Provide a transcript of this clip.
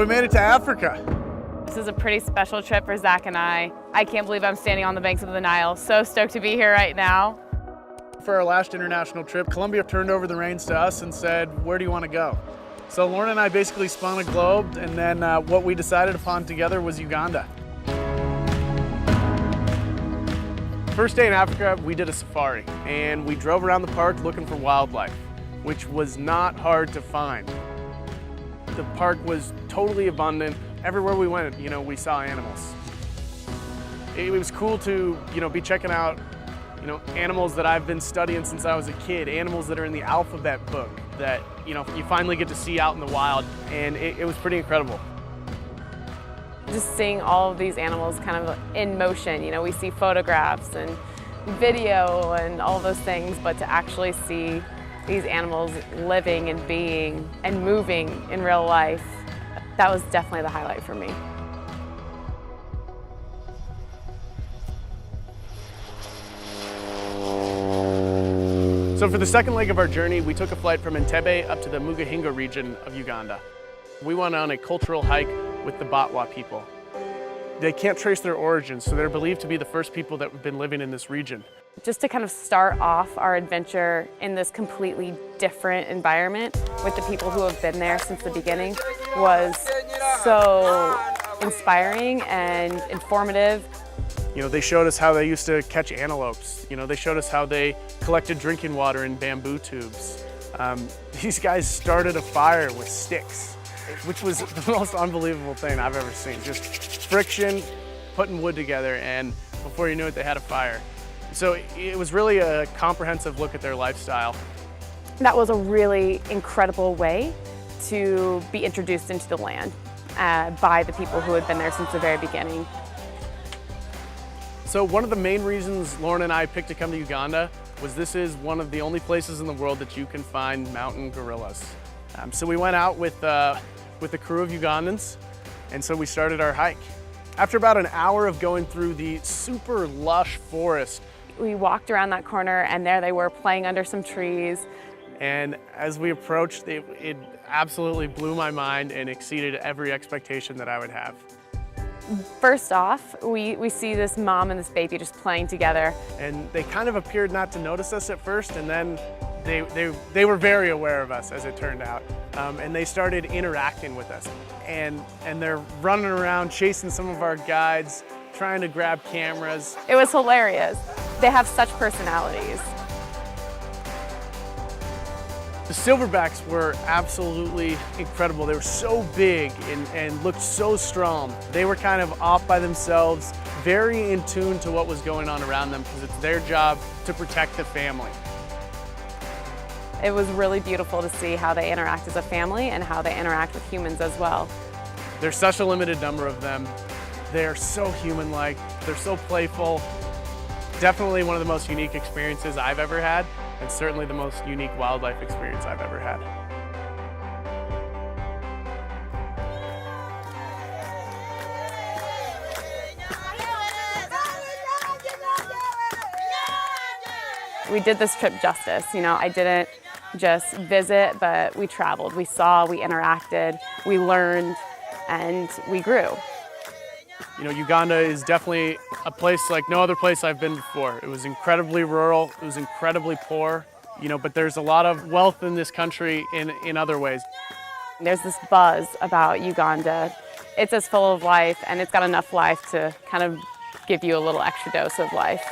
we made it to Africa. This is a pretty special trip for Zach and I. I can't believe I'm standing on the banks of the Nile. So stoked to be here right now. For our last international trip, Colombia turned over the reins to us and said, where do you want to go? So Lauren and I basically spun a globe, and then what we decided upon together was Uganda. First day in Africa, we did a safari, and we drove around the park looking for wildlife, which was not hard to find. The park was totally abundant. Everywhere we went, we saw animals. It was cool to, be checking out, animals that I've been studying since I was a kid, animals that are in the alphabet book that, you finally get to see out in the wild, and it was pretty incredible. Just seeing all of these animals kind of in motion, we see photographs and video and all those things, but to actually see these animals living and being and moving in real life, that was definitely the highlight for me. So for the second leg of our journey, we took a flight from Entebbe up to the Mugahinga region of Uganda. We went on a cultural hike with the Batwa people. They can't trace their origins, so they're believed to be the first people that have been living in this region. Just to kind of start off our adventure in this completely different environment with the people who have been there since the beginning was so inspiring and informative. They showed us how they used to catch antelopes. They showed us how they collected drinking water in bamboo tubes. These guys started a fire with sticks, which was the most unbelievable thing I've ever seen. Just friction, putting wood together, and before you knew it, they had a fire. So it was really a comprehensive look at their lifestyle. That was a really incredible way to be introduced into the land by the people who had been there since the very beginning. So one of the main reasons Lauren and I picked to come to Uganda was this is one of the only places in the world that you can find mountain gorillas. So we went out with a crew of Ugandans, and so we started our hike. After about an hour of going through the super lush forest, we walked around that corner, and there they were playing under some trees. And as we approached, it absolutely blew my mind and exceeded every expectation that I would have. First off, we see this mom and this baby just playing together. And they kind of appeared not to notice us at first, and then they were very aware of us, as it turned out. And they started interacting with us. And they're running around chasing some of our guides, trying to grab cameras. It was hilarious. They have such personalities. The silverbacks were absolutely incredible. They were so big and looked so strong. They were kind of off by themselves, very in tune to what was going on around them because it's their job to protect the family. It was really beautiful to see how they interact as a family and how they interact with humans as well. There's such a limited number of them. They're so human-like, they're so playful. Definitely one of the most unique experiences I've ever had, and certainly the most unique wildlife experience I've ever had. We did this trip justice. I didn't just visit, but we traveled. We saw, we interacted, we learned, and we grew. Uganda is definitely a place like no other place I've been before. It was incredibly rural, it was incredibly poor, but there's a lot of wealth in this country in other ways. There's this buzz about Uganda. It's as full of life, and it's got enough life to kind of give you a little extra dose of life.